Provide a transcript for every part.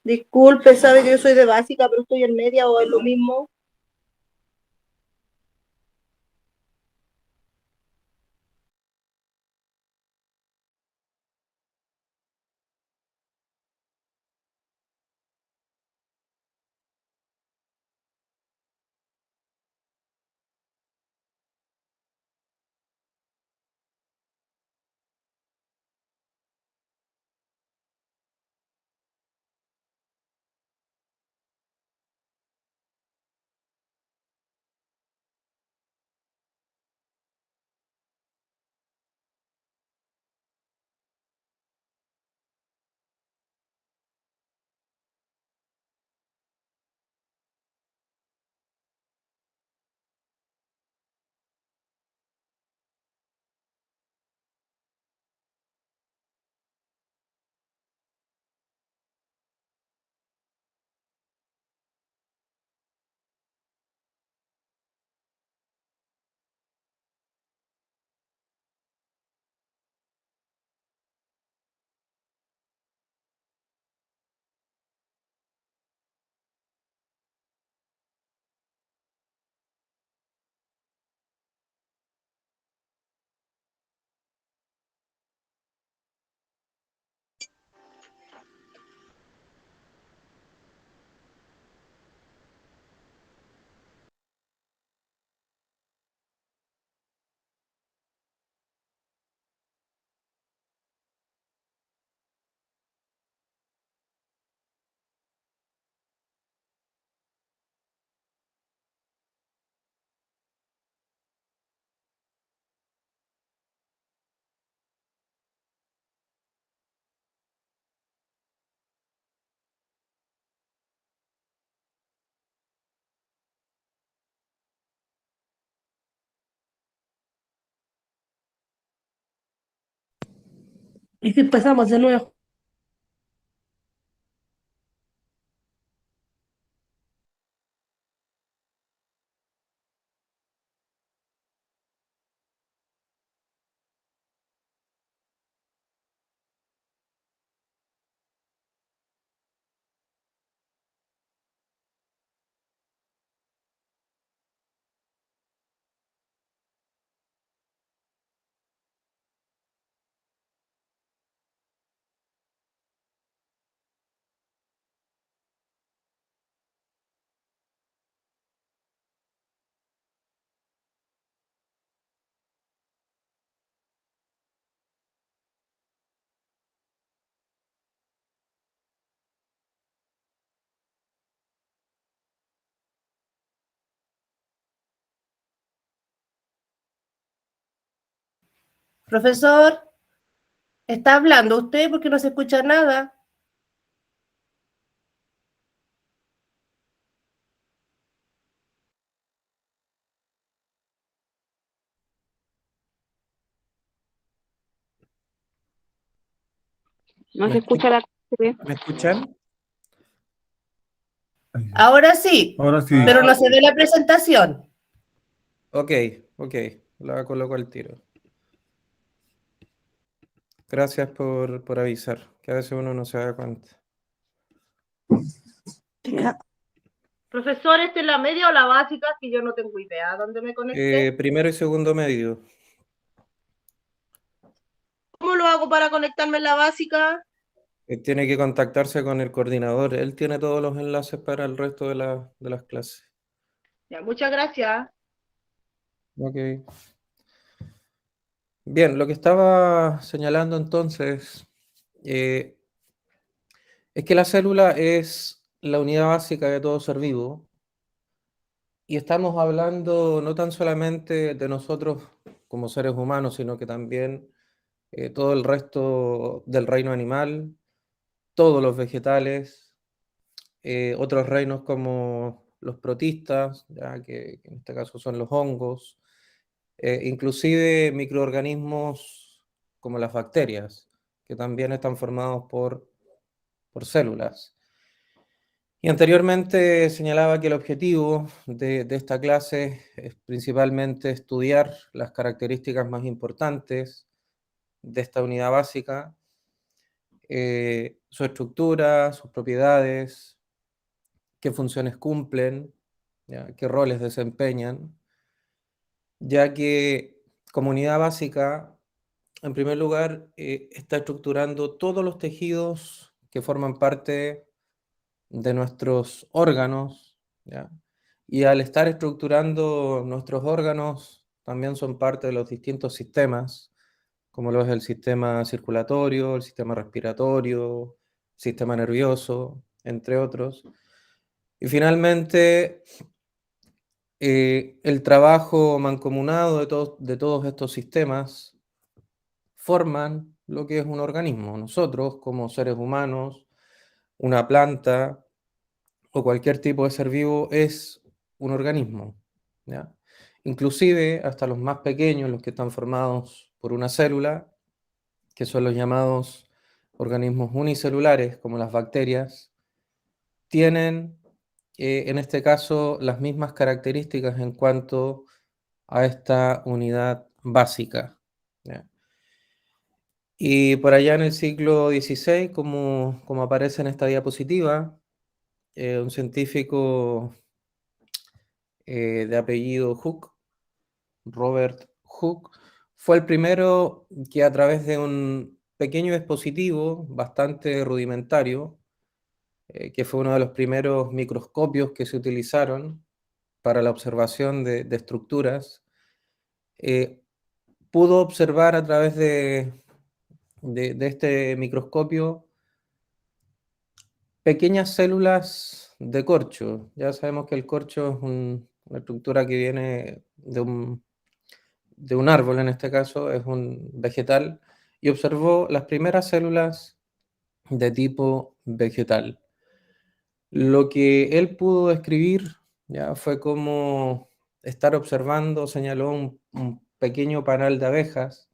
Disculpe, sabe que yo soy de básica, pero estoy en media o es lo mismo. Y si empezamos de nuevo. Profesor, ¿está hablando usted porque no se escucha nada? No ¿Me se escu- escucha la clase. ¿Me escuchan? Ahora sí, Ahora sí. pero no se ve la presentación. Ok, ok, la coloco al tiro. Gracias por avisar, que a veces uno no se da cuenta. Profesor, ¿esta es la media o la básica? Que yo no tengo idea. ¿Dónde me conecté? Primero y segundo medio. ¿Cómo lo hago para conectarme en la básica? Tiene que contactarse con el coordinador. Él tiene todos los enlaces para el resto de las clases. Ya, muchas gracias. Ok. Bien, lo que estaba señalando entonces eh, es que la célula es la unidad básica de todo ser vivo y estamos hablando no tan solamente de nosotros como seres humanos, sino que también todo el resto del reino animal, todos los vegetales, otros reinos como los protistas, ya que en este caso son los hongos, inclusive microorganismos como las bacterias, que también están formados por células. Y anteriormente señalaba que el objetivo de esta clase es principalmente estudiar las características más importantes de esta unidad básica, su estructura, sus propiedades, qué funciones cumplen, ¿ya? Qué roles desempeñan, ya que como unidad básica, en primer lugar, está estructurando todos los tejidos que forman parte de nuestros órganos, ¿ya? Y al estar estructurando nuestros órganos, también son parte de los distintos sistemas, como lo es el sistema circulatorio, el sistema respiratorio, sistema nervioso, entre otros. Y finalmente, el trabajo mancomunado de todos estos sistemas forman lo que es un organismo. Nosotros, como seres humanos, una planta o cualquier tipo de ser vivo es un organismo, ¿ya? Inclusive hasta los más pequeños, los que están formados por una célula, que son los llamados organismos unicelulares, como las bacterias, tienen en este caso las mismas características en cuanto a esta unidad básica, ¿ya? Y por allá en el siglo XVI, como aparece en esta diapositiva, un científico de apellido Hooke, Robert Hooke, fue el primero que a través de un pequeño dispositivo bastante rudimentario, que fue uno de los primeros microscopios que se utilizaron para la observación de estructuras, eh, pudo observar a través de este microscopio pequeñas células de corcho. Ya sabemos que el corcho es una estructura que viene de un árbol, en este caso es un vegetal, y observó las primeras células de tipo vegetal. Lo que él pudo describir ya fue como estar observando, señaló un pequeño panal de abejas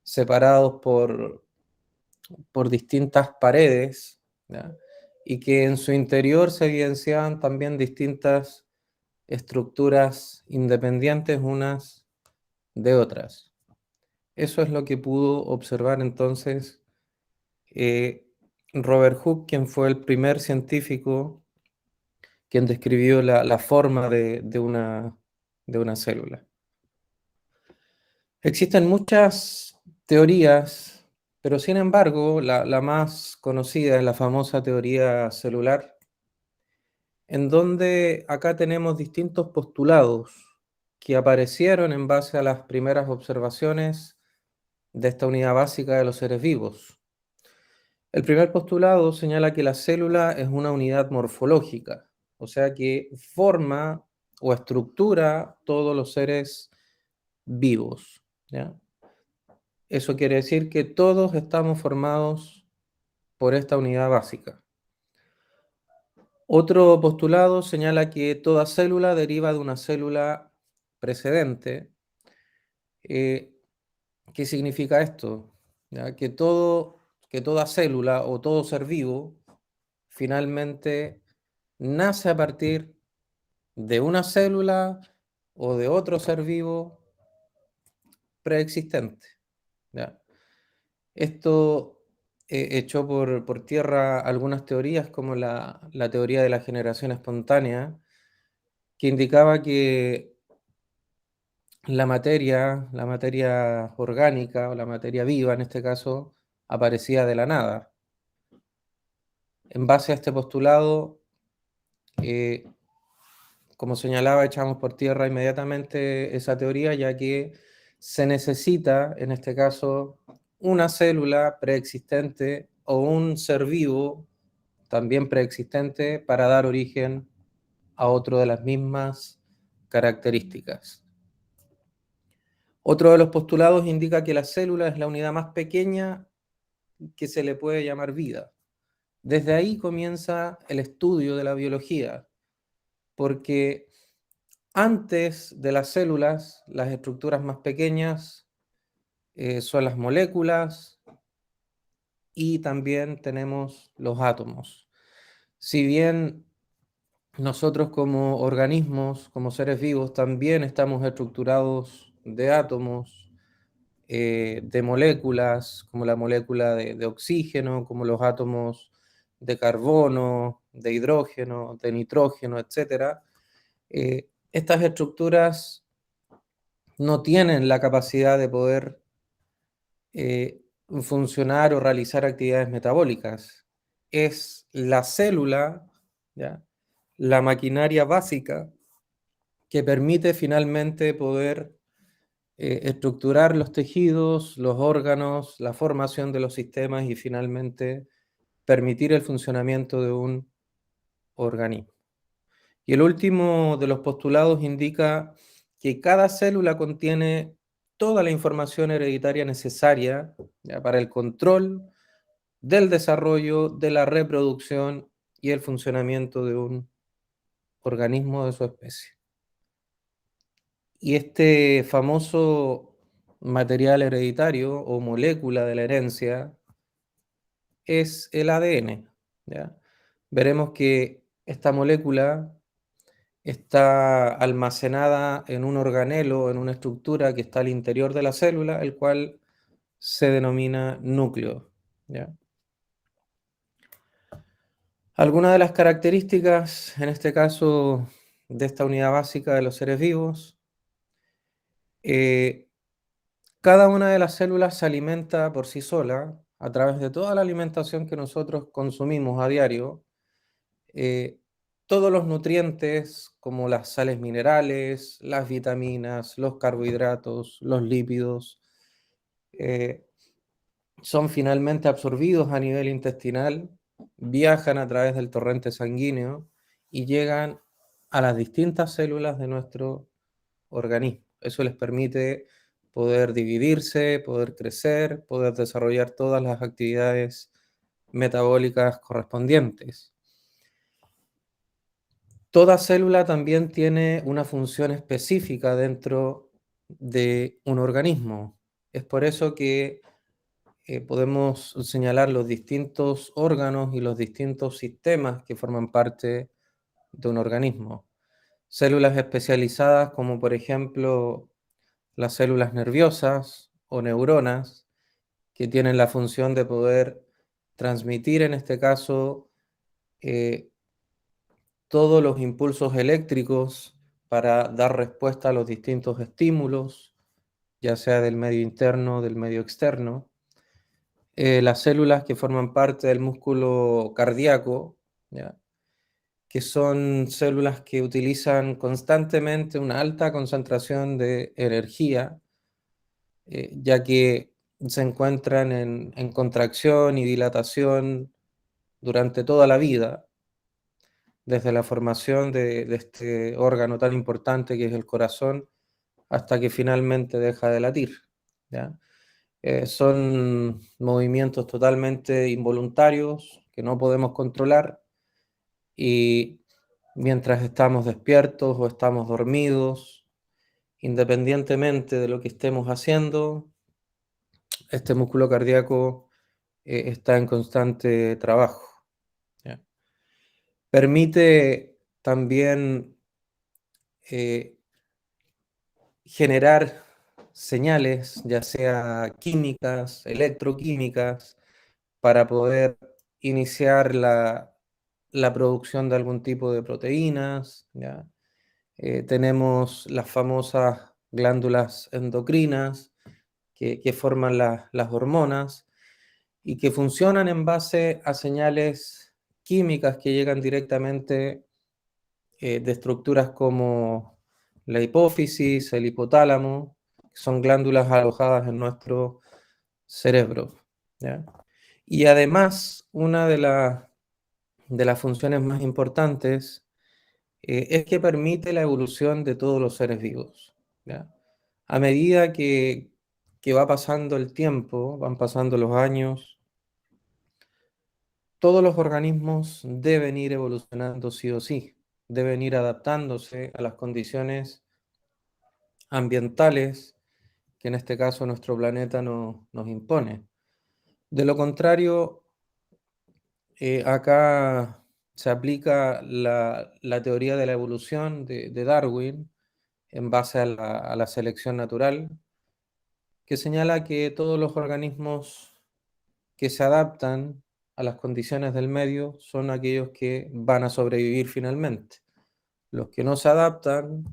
separados por distintas paredes, ¿ya? Y que en su interior se evidenciaban también distintas estructuras independientes unas de otras. Eso es lo que pudo observar entonces eh, Robert Hooke, quien fue el primer científico quien describió la forma de una célula. Existen muchas teorías, pero sin embargo, la más conocida es la famosa teoría celular, en donde acá tenemos distintos postulados que aparecieron en base a las primeras observaciones de esta unidad básica de los seres vivos. El primer postulado señala que la célula es una unidad morfológica, o sea que forma o estructura todos los seres vivos, ¿ya? Eso quiere decir que todos estamos formados por esta unidad básica. Otro postulado señala que toda célula deriva de una célula precedente. ¿Qué significa esto? ¿Ya? Que toda célula o todo ser vivo finalmente nace a partir de una célula o de otro ser vivo preexistente, ¿ya? Esto echó por tierra algunas teorías como la teoría de la generación espontánea, que indicaba que la materia orgánica o la materia viva en este caso, aparecía de la nada. En base a este postulado, eh, como señalaba, echamos por tierra inmediatamente esa teoría, ya que se necesita, en este caso, una célula preexistente o un ser vivo también preexistente para dar origen a otro de las mismas características. Otro de los postulados indica que la célula es la unidad más pequeña que se le puede llamar vida. Desde ahí comienza el estudio de la biología, porque antes de las células, las estructuras más pequeñas son las moléculas y también tenemos los átomos. Si bien nosotros como organismos, como seres vivos, también estamos estructurados de átomos, de moléculas, como la molécula de oxígeno, como los átomos de carbono, de hidrógeno, de nitrógeno, etc. Estas estructuras no tienen la capacidad de poder funcionar o realizar actividades metabólicas. Es la célula, ¿ya?, la maquinaria básica que permite finalmente poder estructurar los tejidos, los órganos, la formación de los sistemas y finalmente permitir el funcionamiento de un organismo. Y el último de los postulados indica que cada célula contiene toda la información hereditaria necesaria, ¿ya?, para el control del desarrollo, de la reproducción y el funcionamiento de un organismo de su especie. Y este famoso material hereditario o molécula de la herencia es el ADN, ¿ya? Veremos que esta molécula está almacenada en un organelo, en una estructura que está al interior de la célula, el cual se denomina núcleo, ¿ya? Algunas de las características, en este caso, de esta unidad básica de los seres vivos: cada una de las células se alimenta por sí sola a través de toda la alimentación que nosotros consumimos a diario. eh, Todos los nutrientes, como las sales minerales, las vitaminas, los carbohidratos, los lípidos, eh, son finalmente absorbidos a nivel intestinal, viajan a través del torrente sanguíneo y llegan a las distintas células de nuestro organismo. Eso les permite poder dividirse, poder crecer, poder desarrollar todas las actividades metabólicas correspondientes. Toda célula también tiene una función específica dentro de un organismo. Es por eso que podemos señalar los distintos órganos y los distintos sistemas que forman parte de un organismo. Células especializadas como por ejemplo las células nerviosas o neuronas, que tienen la función de poder transmitir, en este caso, eh, todos los impulsos eléctricos para dar respuesta a los distintos estímulos, ya sea del medio interno o del medio externo. Las células que forman parte del músculo cardíaco, ¿ya?, que son células que utilizan constantemente una alta concentración de energía, ya que se encuentran en contracción y dilatación durante toda la vida, desde la formación de este órgano tan importante que es el corazón, hasta que finalmente deja de latir, ¿ya? Son movimientos totalmente involuntarios que no podemos controlar, y mientras estamos despiertos o estamos dormidos, independientemente de lo que estemos haciendo, este músculo cardíaco está en constante trabajo, ¿ya? Permite también eh, generar señales, ya sea químicas, electroquímicas, para poder iniciar la producción de algún tipo de proteínas, ¿ya? Tenemos las famosas glándulas endocrinas que forman las hormonas y que funcionan en base a señales químicas que llegan directamente de estructuras como la hipófisis, el hipotálamo, que son glándulas alojadas en nuestro cerebro, ¿ya? Y además, una de las funciones más importantes es que permite la evolución de todos los seres vivos, ¿ya? A medida que va pasando el tiempo, van pasando los años, todos los organismos deben ir evolucionando sí o sí, deben ir adaptándose a las condiciones ambientales que en este caso nuestro planeta nos impone. De lo contrario, acá se aplica la teoría de la evolución de Darwin en base a la selección natural, que señala que todos los organismos que se adaptan a las condiciones del medio son aquellos que van a sobrevivir finalmente. Los que no se adaptan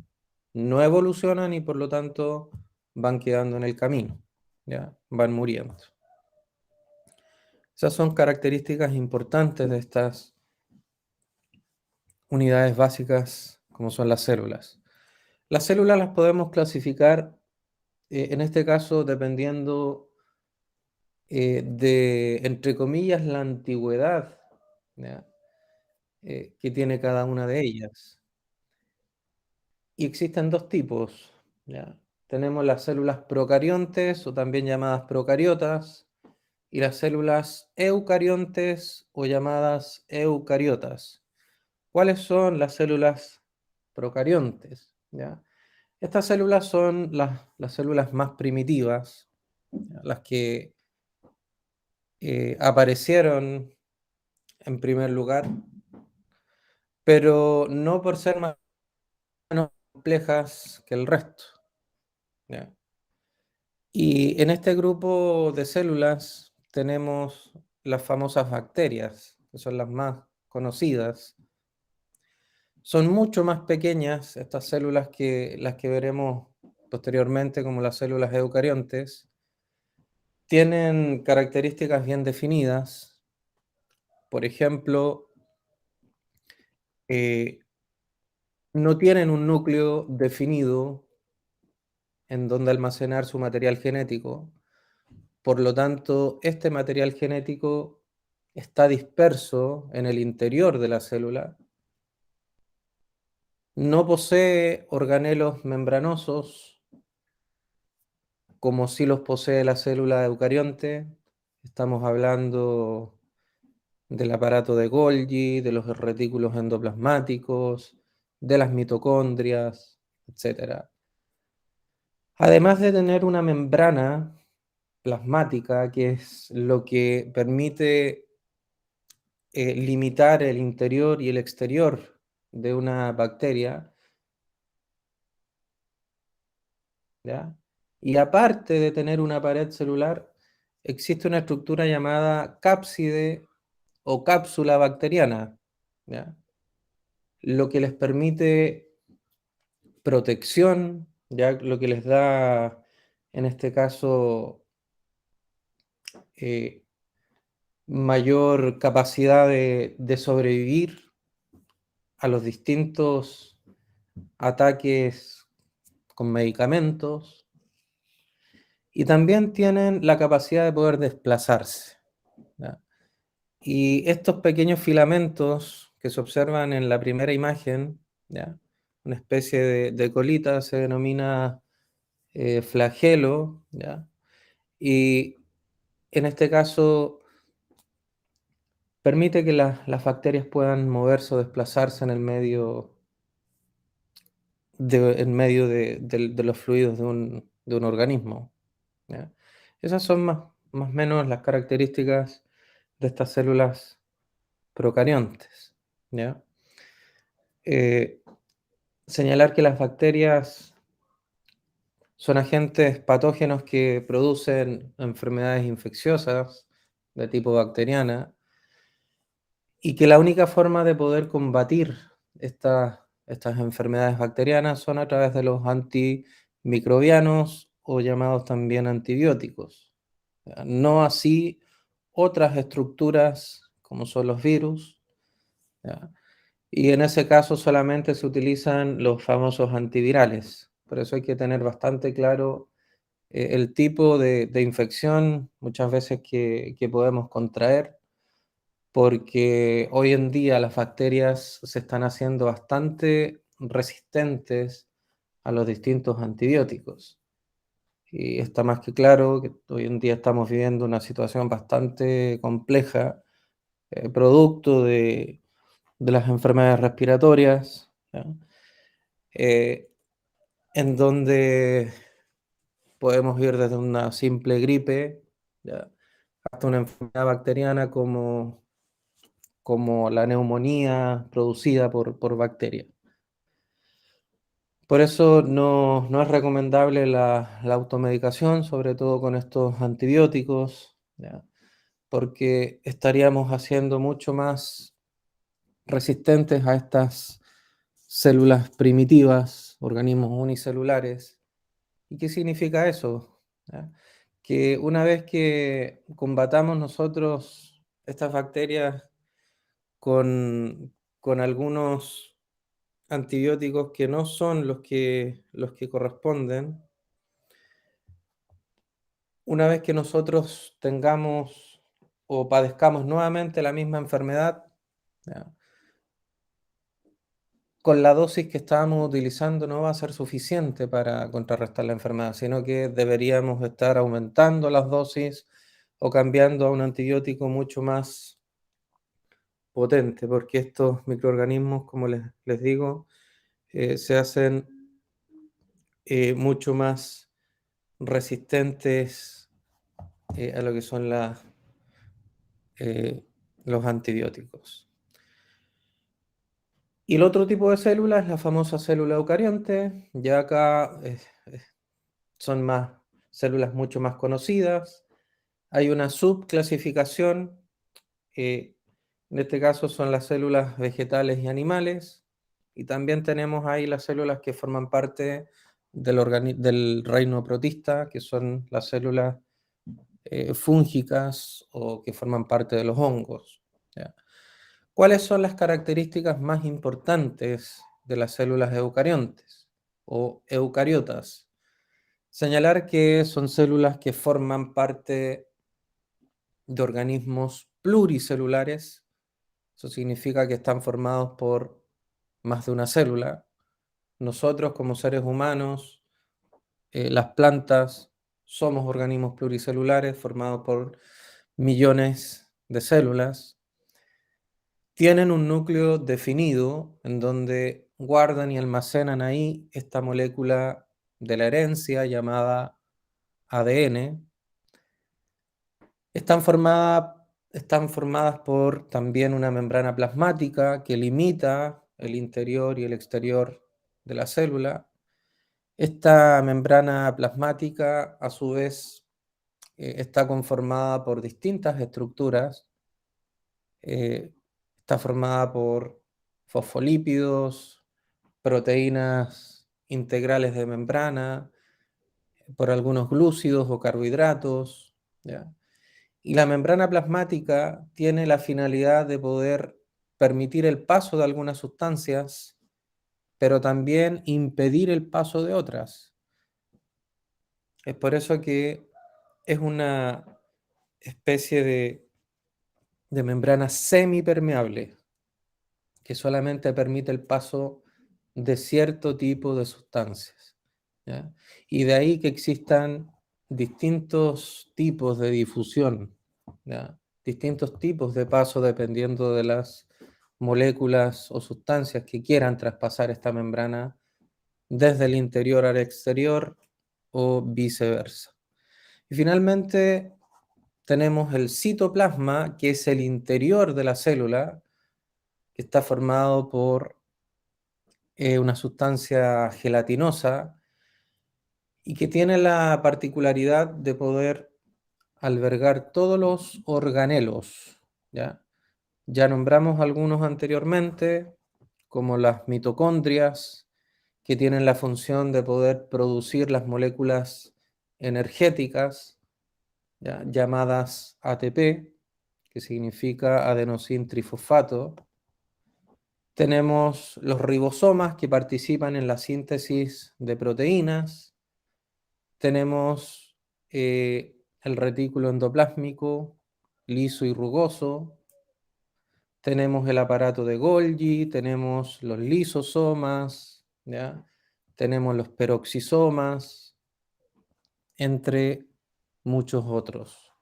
no evolucionan y por lo tanto van quedando en el camino, ¿ya? Van muriendo. Esas son características importantes de estas unidades básicas como son las células. Las células las podemos clasificar, en este caso, dependiendo de, entre comillas, la antigüedad, ¿ya? Que tiene cada una de ellas. Y existen dos tipos, ¿ya? Tenemos las células procariontes o también llamadas procariotas y las células eucariontes o llamadas eucariotas. ¿Cuáles son las células procariontes? ¿Ya? Estas células son las células más primitivas, ¿ya? Las que aparecieron en primer lugar, pero no por ser más complejas que el resto, ¿ya? Y en este grupo de células tenemos las famosas bacterias, que son las más conocidas. Son mucho más pequeñas estas células que las que veremos posteriormente como las células eucariontes. Tienen características bien definidas. Por ejemplo, eh, no tienen un núcleo definido en donde almacenar su material genético. Por lo tanto, este material genético está disperso en el interior de la célula. No posee organelos membranosos, como sí los posee la célula eucarionte. Estamos hablando del aparato de Golgi, de los retículos endoplasmáticos, de las mitocondrias, etc. Además de tener una membrana plasmática, que es lo que permite limitar el interior y el exterior de una bacteria, ¿ya? Y aparte de tener una pared celular, existe una estructura llamada cápside o cápsula bacteriana, ¿ya? Lo que les permite protección, ¿ya? Lo que les da, en este caso, eh, mayor capacidad de sobrevivir a los distintos ataques con medicamentos, y también tienen la capacidad de poder desplazarse, ¿ya? Y estos pequeños filamentos que se observan en la primera imagen, ¿ya? Una especie de colita, se denomina flagelo, ¿ya? Y en este caso permite que las bacterias puedan moverse o desplazarse en el medio de los fluidos de un organismo, ¿ya? Esas son más o menos las características de estas células procariontes, ¿ya? Eh, Señalar que las bacterias son agentes patógenos que producen enfermedades infecciosas de tipo bacteriana y que la única forma de poder combatir estas enfermedades bacterianas son a través de los antimicrobianos o llamados también antibióticos. No así otras estructuras como son los virus, ¿ya? Y en ese caso solamente se utilizan los famosos antivirales. Por eso hay que tener bastante claro el tipo de infección muchas veces que podemos contraer, porque hoy en día las bacterias se están haciendo bastante resistentes a los distintos antibióticos. Y está más que claro que hoy en día estamos viviendo una situación bastante compleja, producto de las enfermedades respiratorias, ¿ya? Eh, en donde podemos ir desde una simple gripe, ¿ya? Hasta una enfermedad bacteriana como la neumonía producida por bacterias. Por eso no es recomendable la automedicación, sobre todo con estos antibióticos, ¿ya? Porque estaríamos haciendo mucho más resistentes a estas células primitivas, organismos unicelulares. ¿Y qué significa eso? ¿Ya? Que una vez que combatamos nosotros estas bacterias con algunos antibióticos que no son los que corresponden, una vez que nosotros tengamos o padezcamos nuevamente la misma enfermedad, ¿ya? Con la dosis que estábamos utilizando no va a ser suficiente para contrarrestar la enfermedad, sino que deberíamos estar aumentando las dosis o cambiando a un antibiótico mucho más potente, porque estos microorganismos, como les digo, se hacen mucho más resistentes a lo que son eh, los antibióticos. Y el otro tipo de célula es la famosa célula eucarionte. Ya acá son más células mucho más conocidas. Hay una subclasificación, en este caso son las células vegetales y animales, y también tenemos ahí las células que forman parte del reino protista, que son las células fúngicas o que forman parte de los hongos, ¿ya? ¿Cuáles son las características más importantes de las células eucariontes o eucariotas? Señalar que son células que forman parte de organismos pluricelulares. Eso significa que están formados por más de una célula. Nosotros como seres humanos, las plantas, somos organismos pluricelulares formados por millones de células. Tienen un núcleo definido en donde guardan y almacenan ahí esta molécula de la herencia llamada ADN. Están formadas por también una membrana plasmática que limita el interior y el exterior de la célula. Esta membrana plasmática, a su vez, está conformada por distintas estructuras. Está formada por fosfolípidos, proteínas integrales de membrana, por algunos glúcidos o carbohidratos, ¿ya? Y la membrana plasmática tiene la finalidad de poder permitir el paso de algunas sustancias, pero también impedir el paso de otras. Es por eso que es una especie de membrana semipermeable que solamente permite el paso de cierto tipo de sustancias, ¿ya? Y de ahí que existan distintos tipos de difusión, ¿ya? Distintos tipos de paso dependiendo de las moléculas o sustancias que quieran traspasar esta membrana desde el interior al exterior o viceversa. Y finalmente tenemos el citoplasma, que es el interior de la célula, que está formado por una sustancia gelatinosa y que tiene la particularidad de poder albergar todos los organelos, ¿ya? Ya nombramos algunos anteriormente, como las mitocondrias, que tienen la función de poder producir las moléculas energéticas, ¿ya? Llamadas ATP, que significa adenosín trifosfato. Tenemos los ribosomas que participan en la síntesis de proteínas. Tenemos el retículo endoplásmico liso y rugoso. Tenemos el aparato de Golgi, tenemos los lisosomas, ¿ya? Tenemos los peroxisomas, entre muchos otros.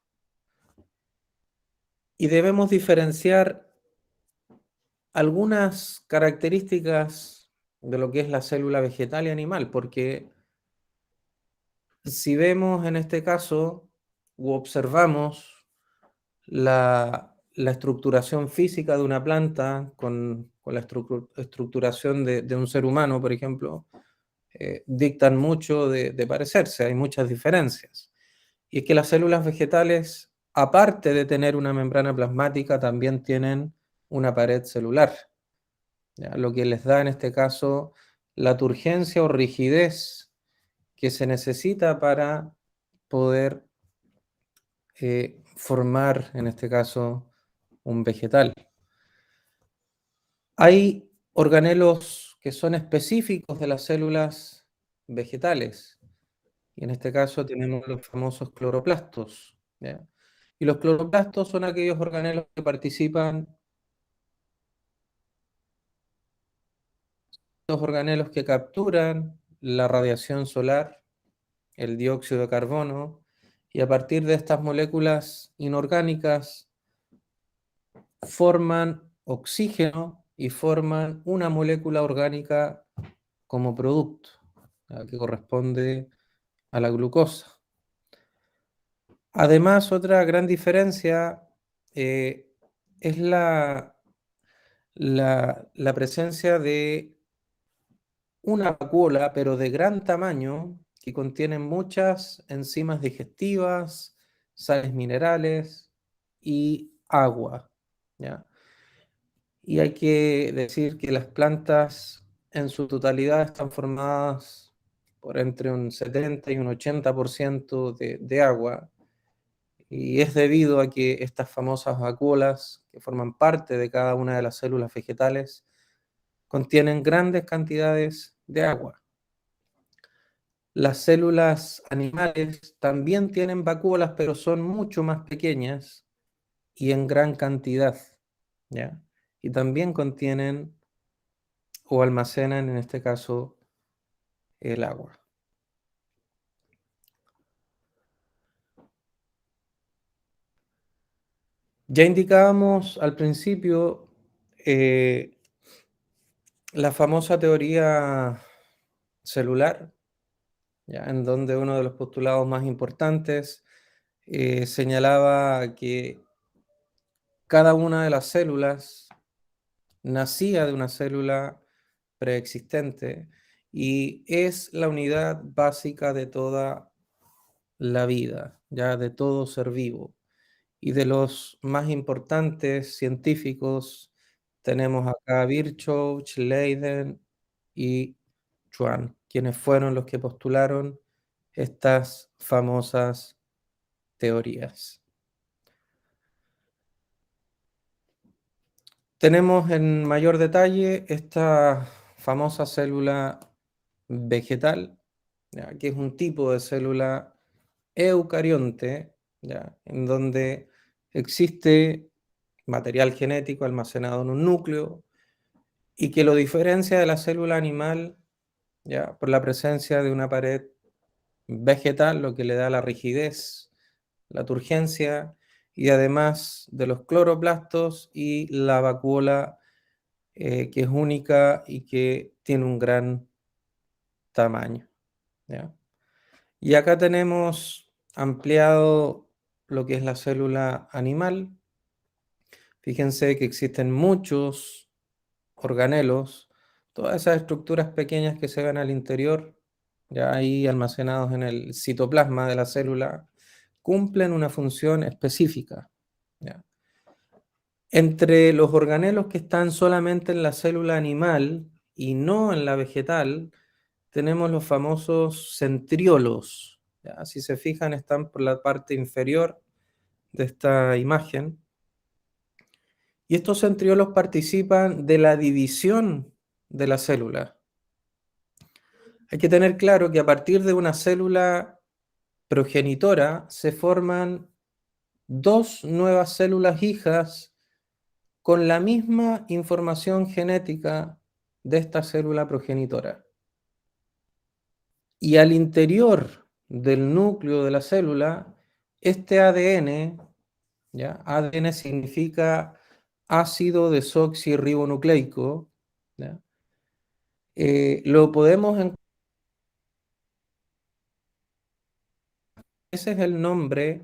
Y debemos diferenciar algunas características de lo que es la célula vegetal y animal, porque si vemos en este caso u observamos la estructuración física de una planta con la estructuración de un ser humano, por ejemplo, dictan mucho de parecerse, hay muchas diferencias. Y es que las células vegetales, aparte de tener una membrana plasmática, también tienen una pared celular, ¿ya? Lo que les da en este caso la turgencia o rigidez que se necesita para poder formar, en este caso, un vegetal. Hay organelos que son específicos de las células vegetales, y en este caso tenemos los famosos cloroplastos, ¿ya? Y los cloroplastos son aquellos organelos que participan, los organelos que capturan la radiación solar, el dióxido de carbono, y a partir de estas moléculas inorgánicas forman oxígeno y forman una molécula orgánica como producto, que corresponde a la glucosa. Además, otra gran diferencia es la presencia de una vacuola, pero de gran tamaño, que contiene muchas enzimas digestivas, sales minerales y agua, ¿ya? Y hay que decir que las plantas en su totalidad están formadas por entre un 70 y un 80% de agua, y es debido a que estas famosas vacuolas, que forman parte de cada una de las células vegetales, contienen grandes cantidades de agua. Las células animales también tienen vacuolas, pero son mucho más pequeñas y en gran cantidad, ¿ya? Y también contienen o almacenan, en este caso, el agua. Ya indicábamos al principio la famosa teoría celular, ¿ya? En donde uno de los postulados más importantes señalaba que cada una de las células nacía de una célula preexistente y es la unidad básica de toda la vida, ya de todo ser vivo. Y de los más importantes científicos tenemos acá a Virchow, Leiden y Schwann, quienes fueron los que postularon estas famosas teorías. Tenemos en mayor detalle esta famosa célula vegetal, ¿ya? Que es un tipo de célula eucarionte, ¿ya? En donde existe material genético almacenado en un núcleo y que lo diferencia de la célula animal, ¿ya? Por la presencia de una pared vegetal, lo que le da la rigidez, la turgencia, y además de los cloroplastos y la vacuola, que es única y que tiene un gran tamaño, ¿ya? Y acá tenemos ampliado lo que es la célula animal. Fíjense que existen muchos organelos, todas esas estructuras pequeñas que se ven al interior, ya ahí almacenados en el citoplasma de la célula, cumplen una función específica, ¿ya? Entre los organelos que están solamente en la célula animal y no en la vegetal, tenemos los famosos centriolos, ¿ya? Si se fijan, están por la parte inferior de esta imagen. Y estos centriolos participan de la división de la célula. Hay que tener claro que a partir de una célula progenitora se forman dos nuevas células hijas con la misma información genética de esta célula progenitora. Y al interior del núcleo de la célula, este ADN, ¿ya? ADN significa ácido desoxirribonucleico, ¿ya? Lo podemos encontrar. Ese es el nombre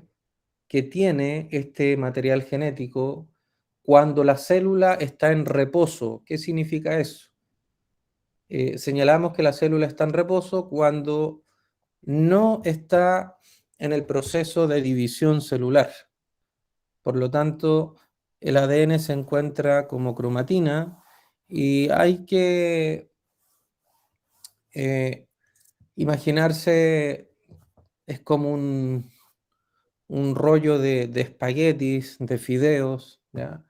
que tiene este material genético cuando la célula está en reposo. ¿Qué significa eso? señalamos que la célula está en reposo cuando no está en el proceso de división celular. Por lo tanto, el ADN se encuentra como cromatina y hay que imaginarse, es como un rollo de espaguetis, de fideos, ¿ya?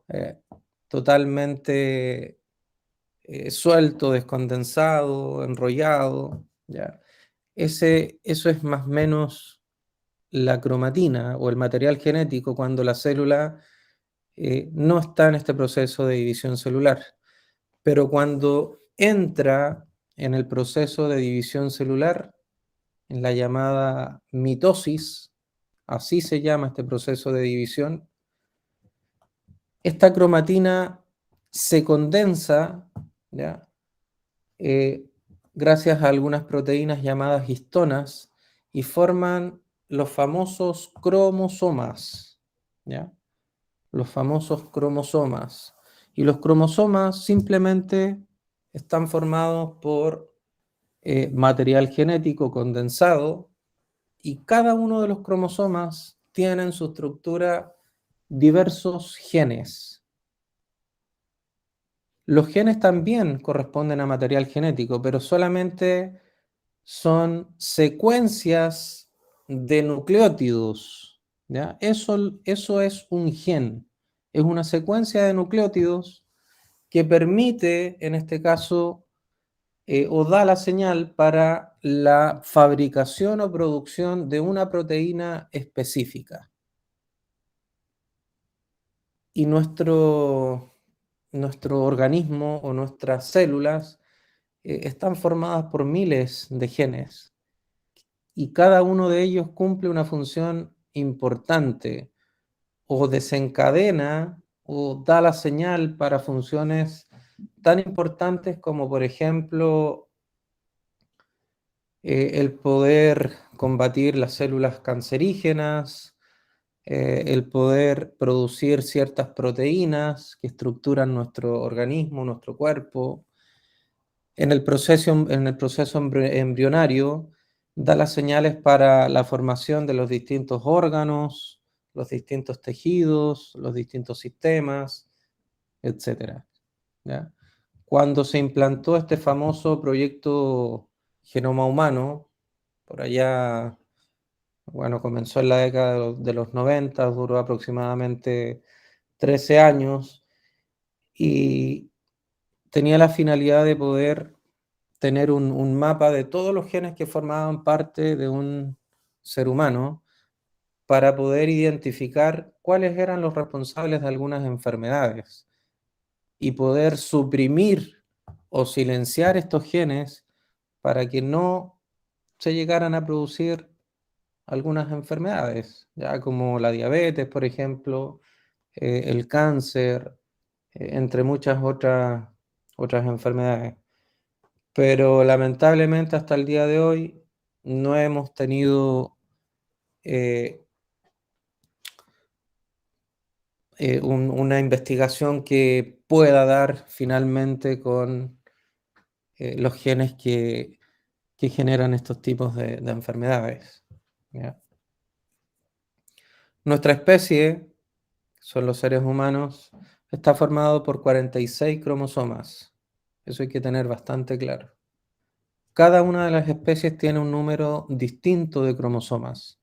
Eh, totalmente suelto, descondensado, enrollado, ¿ya? Eso es más o menos la cromatina o el material genético cuando la célula no está en este proceso de división celular. Pero cuando entra en el proceso de división celular, en la llamada mitosis, así se llama este proceso de división, esta cromatina se condensa, ¿ya? Eh, gracias a algunas proteínas llamadas histonas y forman los famosos cromosomas, ¿ya? Los famosos cromosomas. Y los cromosomas simplemente están formados por material genético condensado y cada uno de los cromosomas tiene en su estructura diversos genes. Los genes también corresponden a material genético, pero solamente son secuencias de nucleótidos, ¿ya? Eso es un gen, es una secuencia de nucleótidos que permite, en este caso, o da la señal para la fabricación o producción de una proteína específica. Y nuestro organismo o nuestras células están formadas por miles de genes y cada uno de ellos cumple una función importante o desencadena o da la señal para funciones tan importantes como, por ejemplo, el poder combatir las células cancerígenas, el poder producir ciertas proteínas que estructuran nuestro organismo, nuestro cuerpo. En el proceso embrionario da las señales para la formación de los distintos órganos, los distintos tejidos, los distintos sistemas, etc. ¿Ya? Cuando se implantó este famoso proyecto Genoma Humano, por allá, bueno, comenzó en la década de los 90, duró aproximadamente 13 años y tenía la finalidad de poder tener un mapa de todos los genes que formaban parte de un ser humano para poder identificar cuáles eran los responsables de algunas enfermedades y poder suprimir o silenciar estos genes para que no se llegaran a producir algunas enfermedades, ya como la diabetes, por ejemplo, el cáncer, entre muchas otras enfermedades. Pero lamentablemente hasta el día de hoy no hemos tenido una investigación que pueda dar finalmente con los genes que generan estos tipos de enfermedades, ¿ya? Nuestra especie, son los seres humanos, está formado por 46 cromosomas. Eso hay que tener bastante claro. Cada una de las especies tiene un número distinto de cromosomas.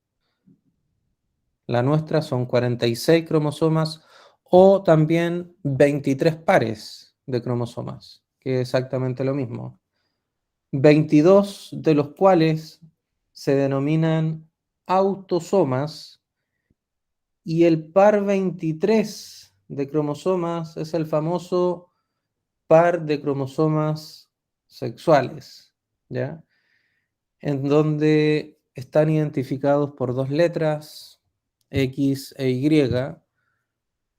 La nuestra son 46 cromosomas o también 23 pares de cromosomas, que es exactamente lo mismo. 22 de los cuales se denominan autosomas y el par 23 de cromosomas es el famoso par de cromosomas sexuales, ¿ya? En donde están identificados por dos letras, X e Y,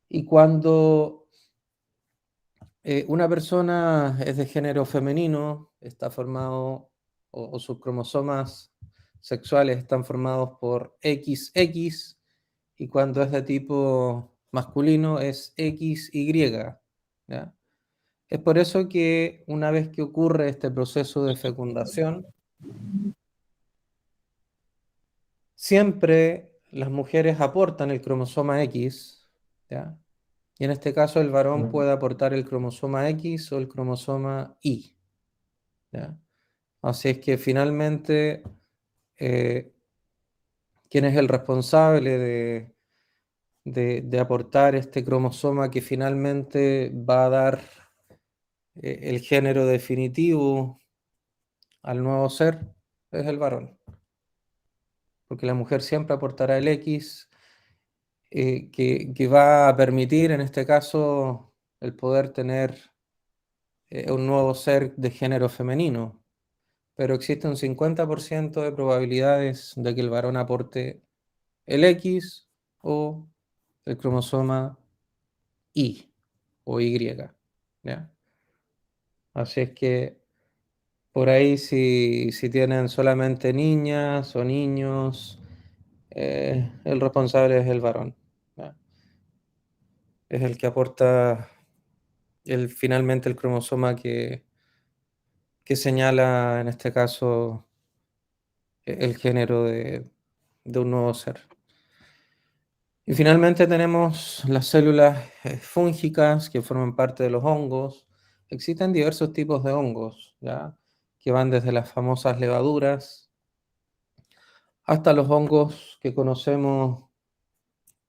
y cuando una persona es de género femenino, está formado, o sus cromosomas sexuales están formados por XX, y cuando es de tipo masculino es XY, ¿ya? Es por eso que una vez que ocurre este proceso de fecundación, siempre las mujeres aportan el cromosoma X, ¿ya? Y en este caso el varón puede aportar el cromosoma X o el cromosoma Y, ¿ya? Así es que finalmente, eh, ¿quién es el responsable de aportar este cromosoma que finalmente va a dar el género definitivo al nuevo ser? Es el varón, porque la mujer siempre aportará el X, que va a permitir en este caso el poder tener un nuevo ser de género femenino, pero existe un 50% de probabilidades de que el varón aporte el X o el cromosoma Y o Y, ¿ya? Así es que por ahí si tienen solamente niñas o niños, el responsable es el varón, ¿ya? Es el que aporta finalmente el cromosoma que señala en este caso el género de un nuevo ser. Y finalmente tenemos las células fúngicas que forman parte de los hongos. Existen diversos tipos de hongos, ¿ya? Que van desde las famosas levaduras hasta los hongos que conocemos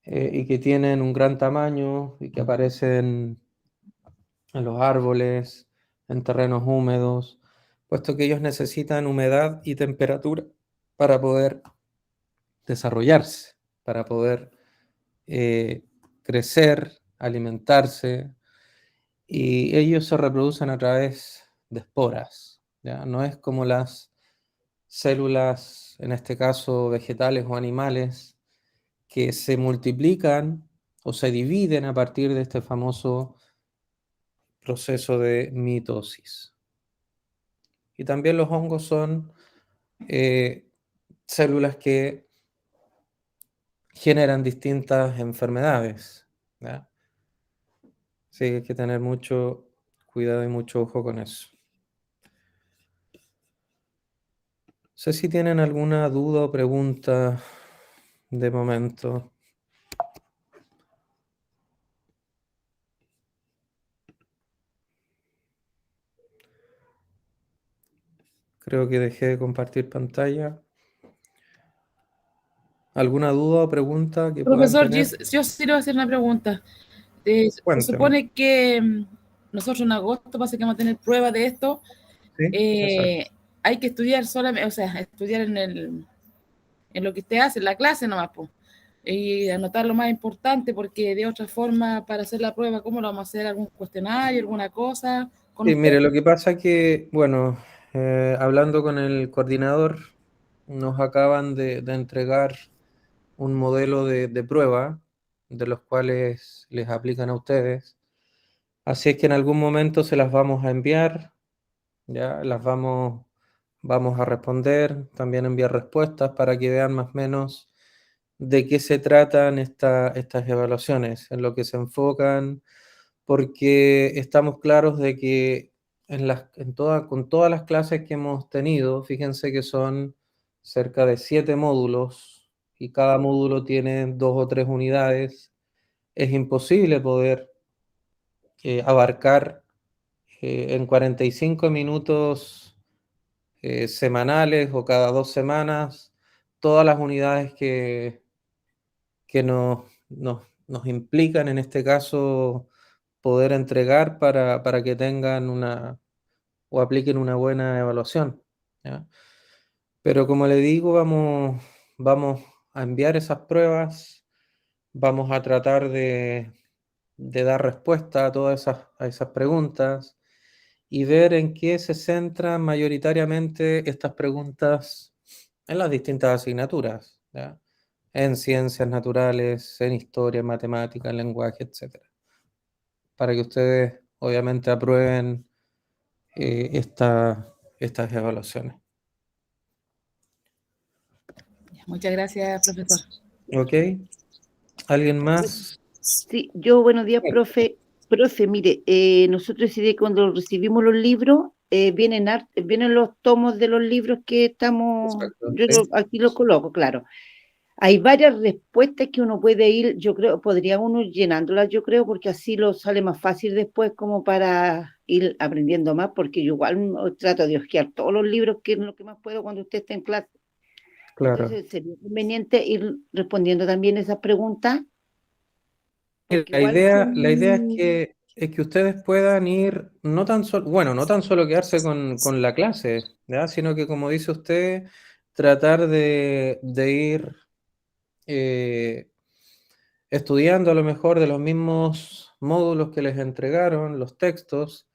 y que tienen un gran tamaño y que aparecen en los árboles, en terrenos húmedos, puesto que ellos necesitan humedad y temperatura para poder desarrollarse, para poder eh, crecer, alimentarse, y ellos se reproducen a través de esporas, ¿ya? No es como las células, en este caso vegetales o animales, que se multiplican o se dividen a partir de este famoso proceso de mitosis. Y también los hongos son eh, células que generan distintas enfermedades, ¿ya? Sí, hay que tener mucho cuidado y mucho ojo con eso. No sé si tienen alguna duda o pregunta de momento. Creo que dejé de compartir pantalla. ¿Alguna duda o pregunta que puedan Profesor, tener? yo sí le voy a hacer una pregunta. Se Cuénteme. supone que nosotros en agosto parece que vamos a tener pruebas de esto. Sí, exacto. Hay que estudiar solamente, o sea, estudiar en lo que usted hace, en la clase nomás, po. Y anotar lo más importante, porque de otra forma, para hacer la prueba, ¿cómo lo vamos a hacer? ¿Algún cuestionario, alguna cosa con Sí, usted? mire, lo que pasa es que, bueno, hablando con el coordinador, nos acaban de entregar un modelo de prueba de los cuales les aplican a ustedes. Así es que en algún momento se las vamos a enviar, ya las vamos a responder, también enviar respuestas para que vean más o menos de qué se tratan estas evaluaciones, en lo que se enfocan, porque estamos claros de que con todas las clases que hemos tenido, fíjense que son cerca de 7 módulos y cada módulo tiene 2 o 3 unidades. Es imposible poder abarcar en 45 minutos semanales o cada 2 semanas todas las unidades que nos implican en este caso poder entregar para que tengan o apliquen una buena evaluación, ¿ya? Pero como le digo, vamos a enviar esas pruebas, vamos a tratar de dar respuesta a esas preguntas y ver en qué se centran mayoritariamente estas preguntas en las distintas asignaturas, ¿ya? En ciencias naturales, en historia, en matemáticas, en lenguaje, etcétera, para que ustedes obviamente aprueben estas evaluaciones. Muchas gracias, profesor. ¿Ok? ¿Alguien más? Sí, yo, buenos días, Sí. profe. Profe, mire, nosotros sí cuando recibimos los libros, vienen los tomos de los libros que estamos, Exacto, sí. aquí los coloco, claro. Hay varias respuestas que uno puede ir, yo creo, podría uno ir llenándolas, yo creo, porque así lo sale más fácil después como para ir aprendiendo más, porque yo igual trato de hojear todos los libros, que es lo que más puedo cuando usted está en clase. Claro. Entonces sería conveniente ir respondiendo también esas preguntas, porque La igual idea son... es que ustedes puedan ir, no tan solo, bueno, no tan solo quedarse con la clase, ¿ya? Sino que, como dice usted, tratar de ir eh, estudiando a lo mejor de los mismos módulos que les entregaron, los textos,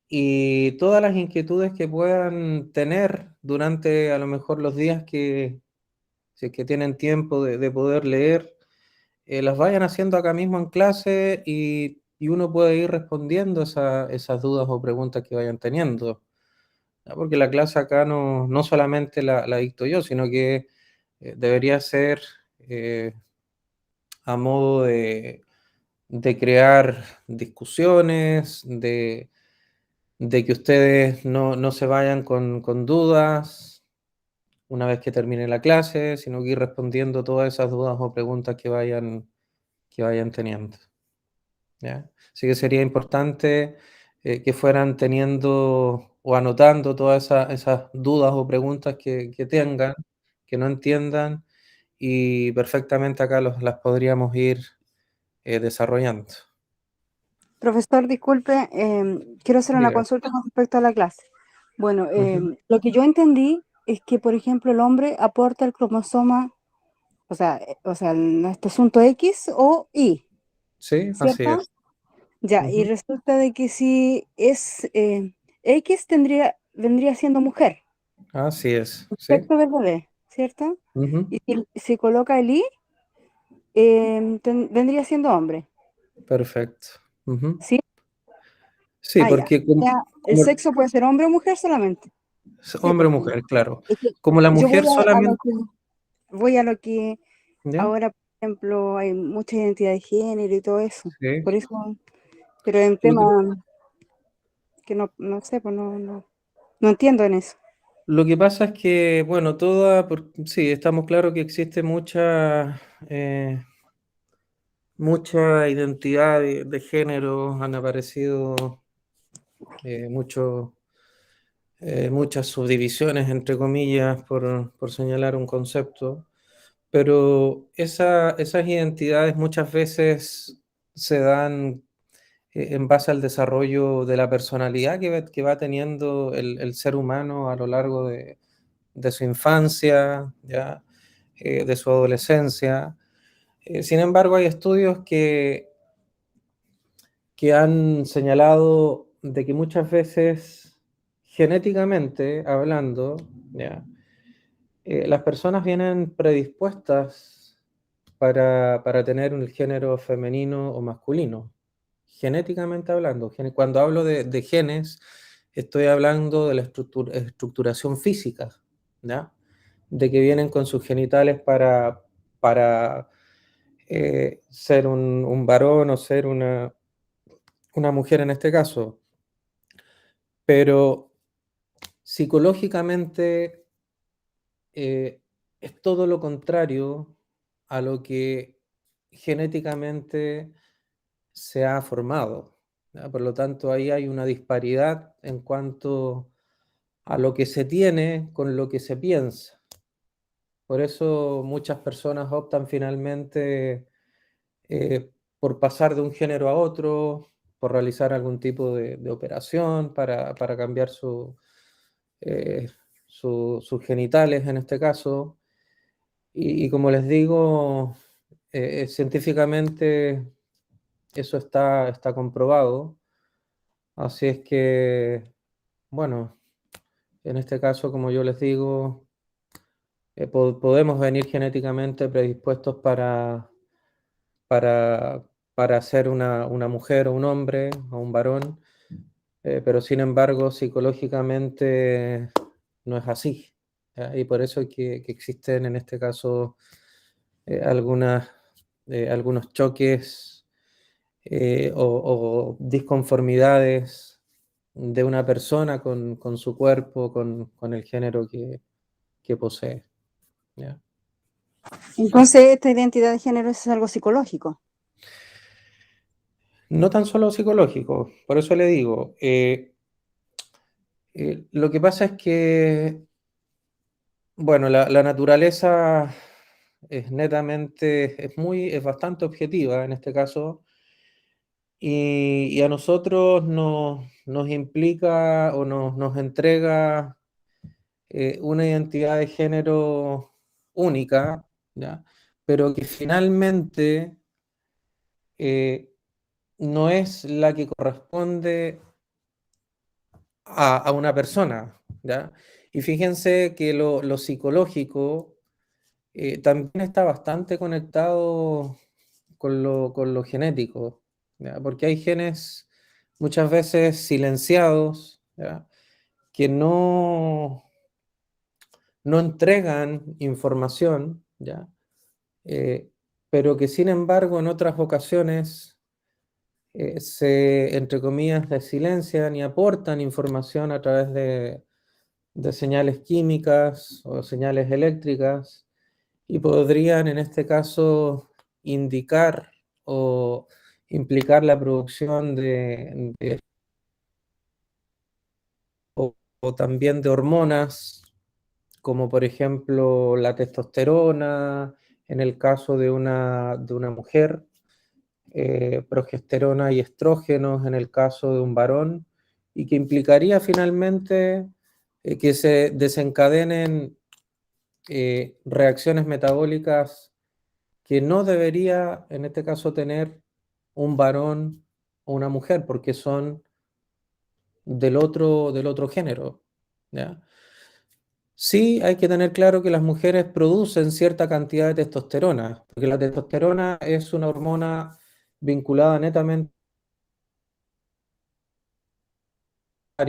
y todas las inquietudes que puedan tener durante a lo mejor los días si es que tienen tiempo de poder leer, las vayan haciendo acá mismo en clase y uno puede ir respondiendo esas dudas o preguntas que vayan teniendo. ¿Ya? Porque la clase acá no solamente la dicto yo, sino que debería ser eh, a modo de crear discusiones, de que ustedes no se vayan con dudas una vez que termine la clase, sino que ir respondiendo todas esas dudas o preguntas que vayan teniendo. ¿Ya? Así que sería importante que fueran teniendo o anotando todas esas dudas o preguntas que tengan, que no entiendan, y perfectamente acá las podríamos ir desarrollando. Profesor, disculpe, quiero hacer una Diga. consulta con respecto a la clase. Bueno, Ujú. lo que yo entendí es que, por ejemplo, el hombre aporta el cromosoma, o sea, este asunto X o Y, Sí, así ¿cierto? es. Ya, y Ujú. resulta de que si es X vendría siendo mujer, Así es, sí. sexo del bebé, ¿cierto? Ujú. Y si se coloca el Y, vendría siendo hombre, Perfecto. Ujú. ¿sí? Sí, Ah, ya. porque Ya, el sexo puede ser hombre o mujer solamente. Sí, hombre o pues. mujer, claro. Es que Como la yo mujer solamente, voy a lo que ¿ya? ahora, por ejemplo, hay mucha identidad de género y todo eso. Sí. Por eso, pero en Lo tema que, que no sé, pues no entiendo en eso. lo que pasa es que, bueno, sí, estamos claros que existe mucha identidad de género, han aparecido eh, mucho- muchas subdivisiones, entre comillas, por señalar un concepto, pero esas identidades muchas veces se dan en base al desarrollo de la personalidad que va teniendo el ser humano a lo largo de su infancia, ¿ya? De su adolescencia. Sin embargo, hay estudios que han señalado de que muchas veces, genéticamente hablando, ¿ya? Las personas vienen predispuestas para tener un género femenino o masculino, genéticamente hablando. Cuando hablo de genes, estoy hablando de la estructuración física, ¿ya? De que vienen con sus genitales para ser un varón o ser una mujer en este caso. Pero psicológicamente es todo lo contrario a lo que genéticamente se ha formado, ¿ya? Por lo tanto, ahí hay una disparidad en cuanto a lo que se tiene con lo que se piensa. Por eso muchas personas optan finalmente por pasar de un género a otro, por realizar algún tipo de operación para cambiar eh, sus genitales en este caso. Y como les digo, científicamente eso está comprobado. Así es que, bueno, en este caso, como yo les digo, podemos venir genéticamente predispuestos para, para ser una mujer o un hombre o un varón, pero sin embargo, psicológicamente no es así. ¿Ya? Y por eso es que existen en este caso algunos choques o disconformidades de una persona con su cuerpo, con el género que posee. ¿Ya? Entonces, esta identidad de género es algo psicológico. No tan solo psicológico, por eso le digo, lo que pasa es que, bueno, la naturaleza es netamente, es bastante objetiva en este caso, y a nosotros nos implica o nos entrega una identidad de género única, ¿ya? Pero que finalmente eh, no es la que corresponde a una persona, ¿ya? Y fíjense que lo psicológico también está bastante conectado con lo genético, ¿ya? Porque hay genes muchas veces silenciados, ¿ya? Que no entregan información, ¿ya? Eh, pero que sin embargo en otras ocasiones entre comillas, se silencian y aportan información a través de señales químicas o señales eléctricas y podrían en este caso indicar o implicar la producción o también de hormonas, como por ejemplo la testosterona en el caso de una mujer, progesterona y estrógenos en el caso de un varón, y que implicaría finalmente que se desencadenen reacciones metabólicas que no debería, en este caso, tener un varón o una mujer, porque son del otro género, ¿ya? Sí, hay que tener claro que las mujeres producen cierta cantidad de testosterona, porque la testosterona es una hormona vinculada netamente a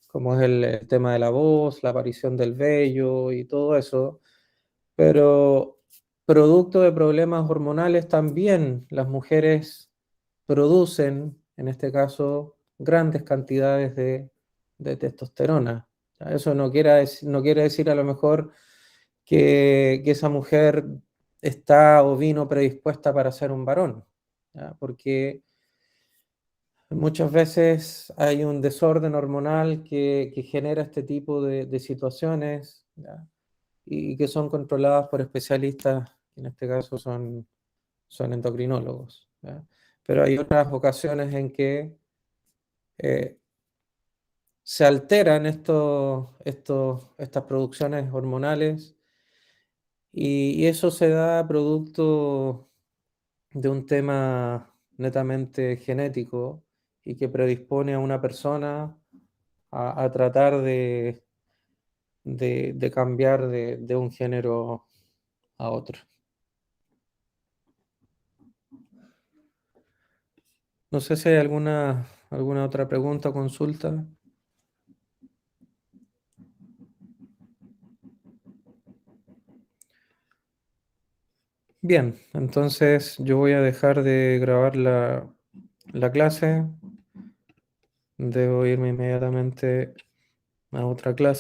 como es el tema de la voz, la aparición del vello y todo eso, pero producto de problemas hormonales también las mujeres producen, en este caso, grandes cantidades de testosterona. Eso no quiere decir a lo mejor que esa mujer está o vino predispuesta para ser un varón, ¿ya? Porque muchas veces hay un desorden hormonal que genera este tipo de situaciones, ¿ya? Y que son controladas por especialistas, que en este caso son endocrinólogos, ¿ya? Pero hay otras ocasiones en que eh, se alteran estas producciones hormonales y eso se da producto de un tema netamente genético y que predispone a una persona a tratar de cambiar de un género a otro. No sé si hay alguna otra pregunta o consulta. Bien, entonces yo voy a dejar de grabar la clase. Debo irme inmediatamente a otra clase.